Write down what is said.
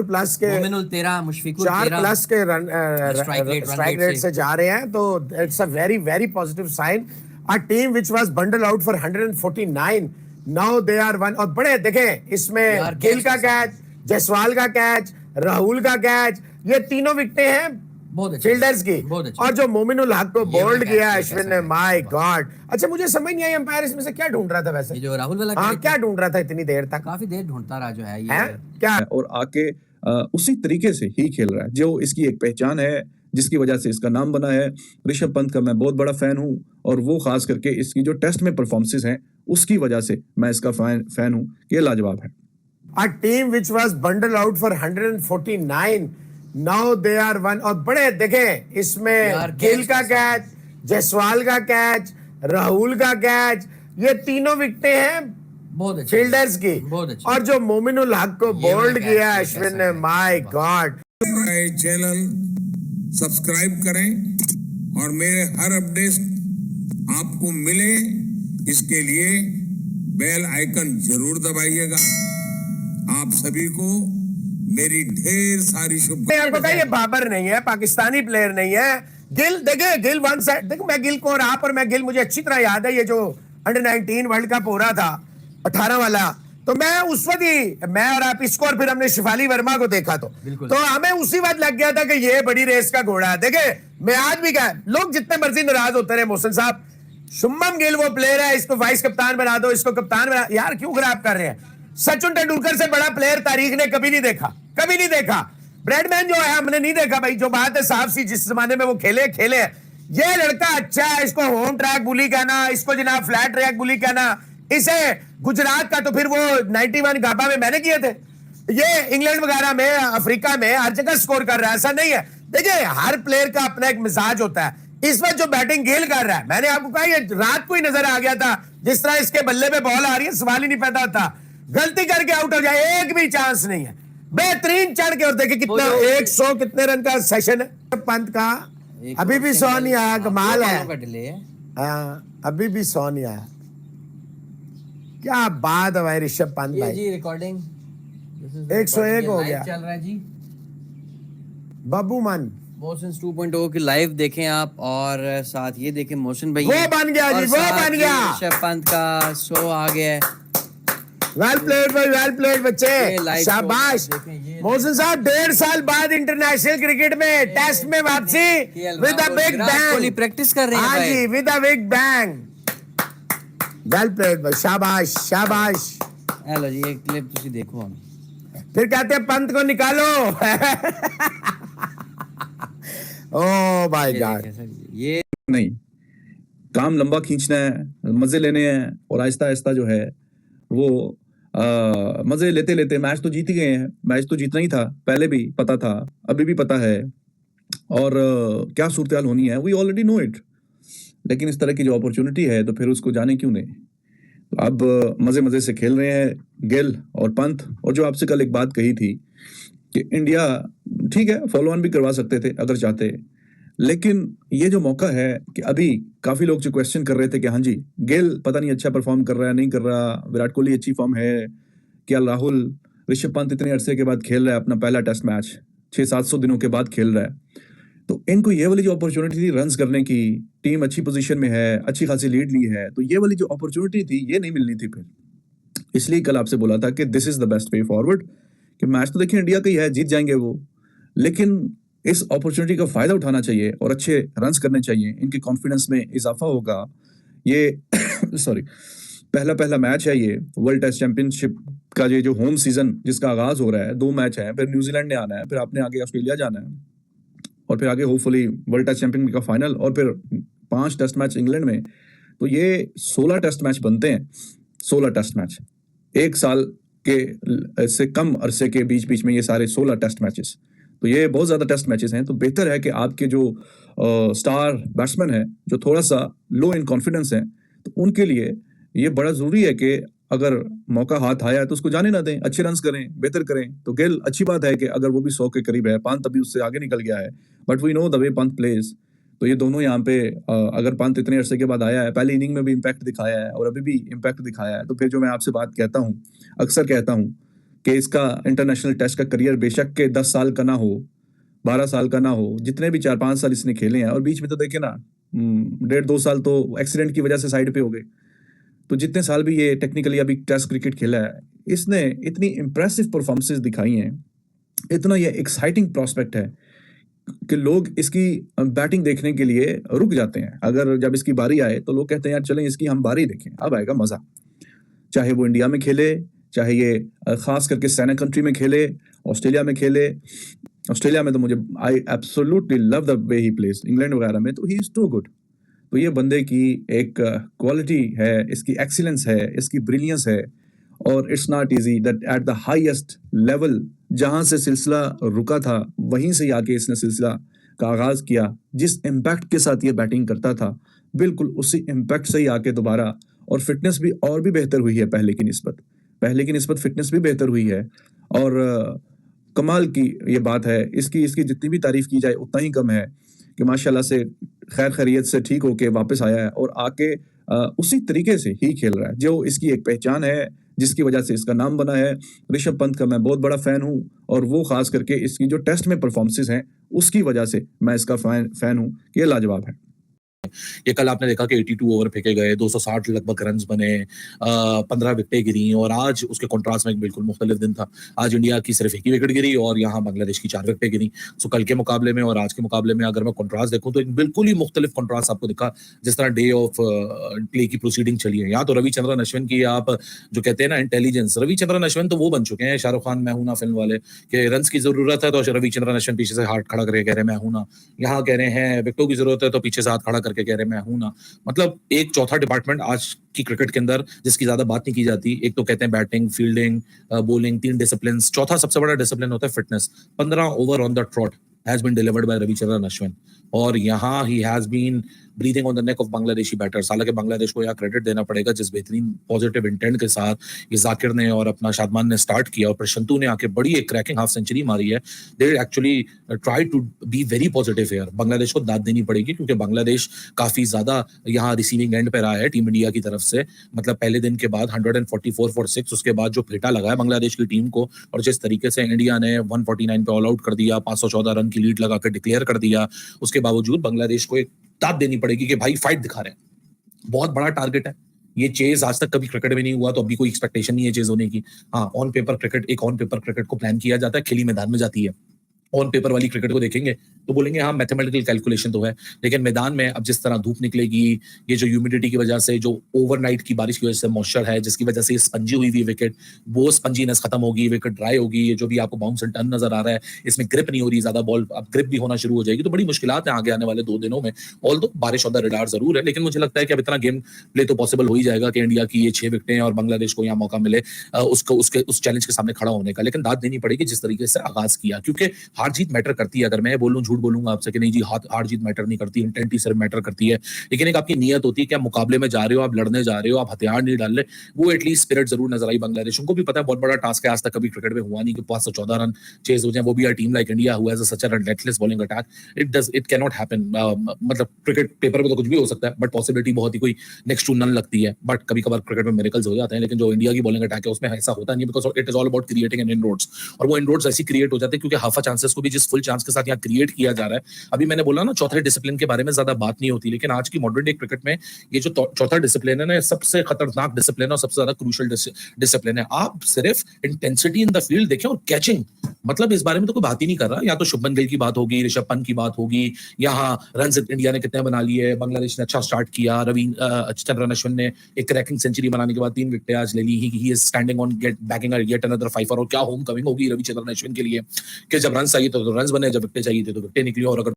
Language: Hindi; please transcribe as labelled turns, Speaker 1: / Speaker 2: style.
Speaker 1: प्लस के
Speaker 2: मोमिनुल 13, मुशफिकुल
Speaker 1: 4
Speaker 2: 13
Speaker 1: प्लस के
Speaker 2: स्ट्राइक
Speaker 1: रेट से जा रहे हैं, तो it's a very very positive sign. A team which was bundled out for 149, now they are one. और बड़े देखें इसमें गिल का कैच, जायसवाल का कैच, राहुल का कैच, ये तीनों विकेटें हैं फील्डर्स की। और जो मोमिनुल हक को बोल्ड किया अश्विन ने, माय गॉड। अच्छा, मुझे समझ नहीं आई अंपायर इसमें से क्या ढूंढ रहा था वैसे,
Speaker 2: ये जो राहुल वाला
Speaker 1: हाँ क्या ढूंढ रहा था इतनी देर तक,
Speaker 2: काफी देर ढूंढता रहा जो है ये
Speaker 1: है क्या।
Speaker 3: और आके उसी तरीके से ही खेल रहा है जो इसकी एक पहचान है, जिसकी वजह से इसका नाम बना है। ऋषभ पंत का मैं बहुत बड़ा फैन हूं, और वो खास करके इसकी जो टेस्ट में परफॉर्मेंसेस हैं उसकी वजह से मैं इसका फैन हूं कि ये लाजवाब है।
Speaker 1: A team which was bundled out for 149, now they are one। और बड़े देखें इसमें गिल का कैच, जायसवाल का कैच, राहुल का कैच, ये तीनों विकेटें हैं फील्डर्स की। और जो मोमिनुल हक को बोल्ड किया अश्विन ने, माय गॉड।
Speaker 4: चैनल सब्सक्राइब करें और मेरे हर अपडेट आपको मिले, इसके लिए बेल आइकन जरूर दबाइएगा। आप सभी को मेरी ढेर सारी शुभकामनाएं।
Speaker 1: पता है ये बाबर नहीं है, पाकिस्तानी प्लेयर नहीं है। गिल देखे, गिल वन साइड देखो, मैं गिल को, और आप और मैं गिल, मुझे अच्छी तरह याद है ये जो अंडर-19 वर्ल्ड कप हो रहा था 18 वाला, तो मैं उस वक्त ही, मैं और आप इसको, और फिर हमने शिफाली वर्मा को देखा, तो हमें उसी वक्त लग गया था कि ये बड़ी रेस का घोड़ा है। देखे, मैं आज भी क्या, लोग जितने मर्जी नाराज होते रहे मोहसिन साहब, शुभमन गिल वो प्लेयर है, इसको वाइस कप्तान बना दो, इसको कप्तान बना, यार क्यों खराब कर रहे हैं। सचिन तेंदुलकर से बड़ा प्लेयर तारीख ने कभी नहीं देखा, कभी नहीं देखा। ब्रैडमैन जो है हमने नहीं देखा भाई, जो बात है साफ सी, जिस जमाने में वो खेले। ये लड़का अच्छा है, इसको होम ट्रैक बुली कहना, इसको जनाब फ्लैट ट्रैक बुली कहना, इसे गुजरात का तो फिर वो 91 गाबा में मैंने किए थे, ये इंग्लैंड वगैरह में, अफ्रीका में हर जगह स्कोर कर रहा है, ऐसा नहीं है। देखिए हर प्लेयर का अपना एक मिजाज होता है। इस वक्त जो बैटिंग गिल कर रहा है, मैंने आपको कहा ये रात को ही नजर आ गया था, जिस तरह इसके बल्ले पे बॉल आ रही है, सवाल ही नहीं पैदा होता, गलती करके आउट हो जाए, एक भी चांस नहीं है। बेहतरीन चढ़ के, और देखिए कितना 100 कितने रन का सेशन है पंत का, अभी भी 100 नहीं आया, कमाल है। अभी भी 100 नहीं आया, क्या बात है भाई ऋषभ पंत भाई।
Speaker 2: जी रिकॉर्डिंग
Speaker 1: 101 हो गया,
Speaker 2: चल रहा है जी।
Speaker 1: बब्बू मन
Speaker 2: मोशन 2.0 की लाइव देखें आप, और साथ ये देखें मोशन भाई,
Speaker 1: वो बन गया जी, वो बन गया,
Speaker 2: ऋषभ पंत का 100 आ गया है।
Speaker 1: वेल प्लेड भाई, वेल प्लेड बच्चे, शाबाश। मोहसिन साहब 1.5 साल बाद इंटरनेशनल क्रिकेट में टेस्ट में वापसी, with a big bang,
Speaker 2: practice कर रहे हैं
Speaker 1: हाँ जी, with a big bang. Well played भाई, शाबाश शाबाश।
Speaker 2: हेलो जी, एक क्लिप तुसी देखो हम,
Speaker 1: फिर कहते हैं पंत को निकालो। Oh my God.
Speaker 2: ये
Speaker 3: नहीं, काम लंबा खींचना है, मजे लेने हैं, और आहिस्ता आहिस्ता जो है वो मजे लेते लेते मैच तो जीत ही गए हैं। मैच तो जीतना ही था, पहले भी पता था, अभी भी पता है, और क्या सूरत हाल होनी है वी ऑलरेडी नो इट। लेकिन इस तरह की जो अपॉर्चुनिटी है तो फिर उसको जाने क्यों नहीं। तो अब मजे मजे से खेल रहे हैं गिल और पंत। और जो आपसे कल एक बात कही थी कि इंडिया ठीक है फॉलो ऑन भी करवा सकते थे अगर चाहते, लेकिन ये जो मौका है कि अभी काफी लोग जो क्वेश्चन कर रहे थे कि हाँ जी गिल पता नहीं अच्छा परफॉर्म कर रहा है नहीं कर रहा, विराट कोहली अच्छी फॉर्म है क्या, राहुल, ऋषभ पंत इतने अरसे के बाद खेल रहा है अपना पहला टेस्ट मैच, 600-700 दिनों के बाद खेल रहा है, तो इनको ये वाली जो अपॉर्चुनिटी थी रन्स करने की, टीम अच्छी पोजीशन में है, अच्छी खासी लीड ली है, तो ये वाली जो अपॉर्चुनिटी थी ये नहीं मिलनी थी। फिर इसलिए कल आपसे बोला था कि this is the best way forward, कि मैच तो देखिए इंडिया का ही है, जीत जाएंगे वो, लेकिन इस अपॉर्चुनिटी का फायदा उठाना चाहिए और अच्छे रन्स करने चाहिए, इनके कॉन्फिडेंस में इजाफा होगा। ये सॉरी पहला मैच है ये वर्ल्ड टेस्ट चैंपियनशिप का, ये जो होम सीजन जिसका आगाज हो रहा है, 2 मैच है, फिर न्यूजीलैंड ने आना है, फिर आपने आगे ऑस्ट्रेलिया जाना है, और फिर आगे होपफुली वर्ल्ड टेस्ट चैंपियन का फाइनल, और फिर 5 टेस्ट मैच इंग्लैंड में, तो ये 16 टेस्ट मैच बनते हैं। 16 टेस्ट मैच एक साल के से कम अरसे के बीच बीच में, ये सारे 16 टेस्ट मैचेस, तो ये बहुत ज्यादा टेस्ट मैचेस हैं। तो बेहतर है कि आपके जो स्टार बैट्समैन है जो थोड़ा सा लो इन कॉन्फिडेंस हैं, तो उनके लिए ये बड़ा जरूरी है कि अगर मौका हाथ आया है तो उसको जाने ना दें, अच्छे रन्स करें, बेहतर करें। तो गिल अच्छी बात है कि अगर वो भी 100 के करीब है, पंत अभी उससे आगे निकल गया है, but we know the way Pant plays, तो ये दोनों यहाँ पे अगर पंत इतने अरसे के बाद आया है, पहले इनिंग में भी इम्पैक्ट दिखाया है और अभी भी इम्पैक्ट दिखाया है, तो फिर जो मैं आपसे बात कहता हूँ, अक्सर कहता हूँ कि इसका इंटरनेशनल टेस्ट का करियर बेशक के 10 साल का ना हो, 12 साल का ना हो, जितने भी 4-5 साल इसने खेले हैं, और बीच में तो देखिए ना 1.5-2 साल तो एक्सीडेंट की वजह से साइड पे हो गए। तो जितने साल भी ये टेक्निकली अभी टेस्ट क्रिकेट खेला है, इसने इतनी इंप्रेसिव परफॉर्मेंसेस दिखाई हैं, इतना ये एक्साइटिंग प्रॉस्पेक्ट है कि लोग इसकी बैटिंग देखने के लिए रुक जाते हैं। अगर जब इसकी बारी आए तो लोग कहते हैं यार चलें इसकी हम बारी देखें, अब आएगा मजा। चाहे वो इंडिया में खेले, चाहे ये खास करके सैना कंट्री में खेले, ऑस्ट्रेलिया में खेले। ऑस्ट्रेलिया में तो मुझे I absolutely love the way he place, England वगैरह में तो ही इज टू गुड। तो ये बंदे की एक क्वालिटी है, इसकी एक्सीलेंस है, इसकी ब्रिलियंस है, और it's not easy that at the highest level जहां से सिलसिला रुका था वहीं से आके इसने सिलसिला का आगाज किया। जिस इम्पैक्ट के साथ ये बैटिंग करता था, बिल्कुल उसी इम्पैक्ट से ही आके दोबारा, और फिटनेस भी और भी बेहतर हुई है पहले की निस्बत फिटनेस भी बेहतर हुई है। और कमाल की ये बात है, इसकी जितनी भी तारीफ की जाए उतना ही कम है कि माशाल्लाह से खैर खैरियत से ठीक होके वापस आया है और आके उसी तरीके से ही खेल रहा है जो इसकी एक पहचान है, जिसकी वजह से इसका नाम बना है। ऋषभ पंत का मैं बहुत बड़ा फैन हूं, और वो खास करके इसकी जो टेस्ट में परफॉर्मेंसेस हैं उसकी वजह से मैं इसका फैन हूं कि ये लाजवाब है।
Speaker 5: ये कल आपने देखा कि 82 ओवर फेंके गए, 260 लगभग रन्स बने, 15 विकेटें गिरी, और आज उसके कॉन्ट्रास्ट में एक बिल्कुल मुख्तलिफ दिन था। आज इंडिया की सिर्फ एक ही विकेट गिरी और यहाँ बांग्लादेश की 4 विकेटें गिरी। सो कल के मुकाबले में और आज के मुकाबले में अगर मैं कॉन्ट्रास्ट देखूं तो एक बिल्कुल ही मुख्तलिफ कॉन्ट्रास्ट आपको दिखा, जिस तरह डे ऑफ प्ले की प्रोसीडिंग चली है। यहाँ तो रविचंद्रन अश्विन की आप जो कहते हैं ना इंटेलिजेंस, रविचंद्रन अश्विन तो वो बन चुके हैं शाहरुख खान मैं हूं ना फिल्म वाले, कि रन्स की जरूरत है तो रविचंद्रन अश्विन पीछे से हाथ खड़ा करके कह रहे मैं हूं ना, यहाँ कह रहे हैं विकेटों की जरूरत है तो पीछे से हाथ खड़ा करके कह रहे मैं हूं ना। मतलब एक चौथा डिपार्टमेंट आज की क्रिकेट के अंदर जिसकी ज्यादा बात नहीं की जाती। एक तो कहते हैं बैटिंग, फील्डिंग, बॉलिंग, 3 डिसिप्लिन, चौथा सबसे बड़ा डिसिप्लिन होता है fitness. 15 over on the trout has been delivered by Ravichandran Ashwin, और यहाँ he has been breathing on the neck of Bangladeshi batters. हालांकि बांग्लादेश को यहाँ क्रेडिट देना पड़ेगा जिस बेहतरीन पॉजिटिव इंटेंट के साथ ये जाकिर ने और अपना शादमान ने स्टार्ट किया और प्रशंतु ने आके बड़ी एक क्रैकिंग हाफ सेंचुरी मारी है। They actually try to be very positive here. Bangladesh को दाद देनी पड़ेगी क्योंकि बांग्लादेश काफी ज्यादा यहाँ रिसीविंग एंड पे रहा है टीम इंडिया की तरफ से। मतलब पहले दिन के बाद 144 for 6, उसके बाद जो फेटा लगा है बांग्लादेश की टीम को, और जिस तरीके से इंडिया ने 149 पे ऑल आउट कर दिया, 514 रन की लीड लगाकर डिक्लेयर कर दिया, उसके बावजूद बांग्लादेश को एक दाद देनी पड़ेगी कि भाई फाइट दिखा रहे हैं। बहुत बड़ा टारगेट है ये चेज, आज तक कभी क्रिकेट में नहीं हुआ, तो अभी कोई एक्सपेक्टेशन नहीं है चेज होने की। हाँ, ऑन पेपर क्रिकेट को प्लान किया जाता है, खिली मैदान में जाती है। ऑन पेपर वाली क्रिकेट को देखेंगे तो बोलेंगे हाँ मैथमेटिकल कैलकुलेशन तो है, लेकिन मैदान में अब जिस तरह धूप निकलेगी, ये जो ह्यूमिडिटी की वजह से, जो ओवरनाइट की बारिश की वजह से मॉइस्चर है जिसकी वजह से स्पंजी हुई हुई विकेट, वो स्पंजीनेस खत्म होगी, विकेट ड्राई होगी। ये जो भी आपको बाउंस एंड टर्न नजर आ रहा है, इसमें ग्रिप नहीं हो रही ज्यादा बॉल, अब ग्रिप भी होना शुरू हो जाएगी। तो बड़ी मुश्किलात है आगे आने वाले 2 दिनों में। ऑल्दो बारिश ऑन द रडार जरूर है, लेकिन मुझे लगता है कि अब इतना गेम प्ले तो पॉसिबल हो ही जाएगा कि इंडिया की ये 6 विकेटें और बांग्लादेश को यहाँ मौका मिले उस चैलेंज के सामने खड़ा होने का। लेकिन दाद देनी पड़ेगी जिस तरीके से आगाज किया, क्योंकि हार जीत मैटर करती है। अगर मैं बोलूं, झूठ बोलूंगा आपसे कि नहीं जी हार जीत मैटर नहीं करती, इंटेंट ही सिर्फ मैटर करती है। लेकिन एक आपकी नियत होती है कि आप मुकाबले में जा रहे हो, आप लड़ने जा रहे हो, आप हथियार नहीं डाल रहे। वो एटलीस्ट स्पिरिट जरूर नजर आई बांग्लादेश को भी पता है बहुत बड़ा टास्क है, आज तक कभी क्रिकेट में हुआ नहीं कि 514 रन चेज हो जाए, वो भी a team like India who has such a relentless bowling attack. It can not happen. मतलब क्रिकेट पेपर पे तो कुछ भी हो सकता है, बट पॉसिबिलिटी बहुत ही कोई नेक्स्ट टू नन लगती है। बट कभी कभार क्रिकेट में मिरेकल्स हो जाते हैं, लेकिन जो इंडिया की बॉलिंग अटैक है उसमें ऐसा होता नहीं, because it is all about creating an inroads. और वो इनरोड्स ऐसी क्रिएट हो जाते हैं क्योंकि हाफा चांसेस को भी जिस फुल चांस के साथ यहाँ क्रिएट किया जा रहा है। अभी मैंने बोला ना चौथे डिसिप्लिन के बारे में ज्यादा बात नहीं होती, लेकिन आज की मॉडर्न डे क्रिकेट में ये जो चौथा डिसिप्लिन है ना, सबसे खतरनाक डिसिप्लिन और सबसे ज्यादा क्रूशियल डिसिप्लिन है। आप सिर्फ इंटेंसिटी इन द फील्ड देखें और कैचिंग, मतलब इस बारे में तो कोई बात ही नहीं कर रहा। या तो शुभमन गिल की बात होगी, ऋषभ पंत की बात होगी, यहाँ रन इंडिया ने कितने बना लिए, बांग्लादेश ने अच्छा स्टार्ट किया, रविचंद्रन अश्विन ने एक क्रैकिंग सेंचुरी बनाने के बाद 3 विकेटें आज ले ली। He is standing on backing yet another 5 और क्या होम कमिंग होगी रविचंद्रन अश्विन के लिए कि जब रन चाहिए तो रन बने, जब विकेटें चाहिए तो विकेटें निकली। और अगर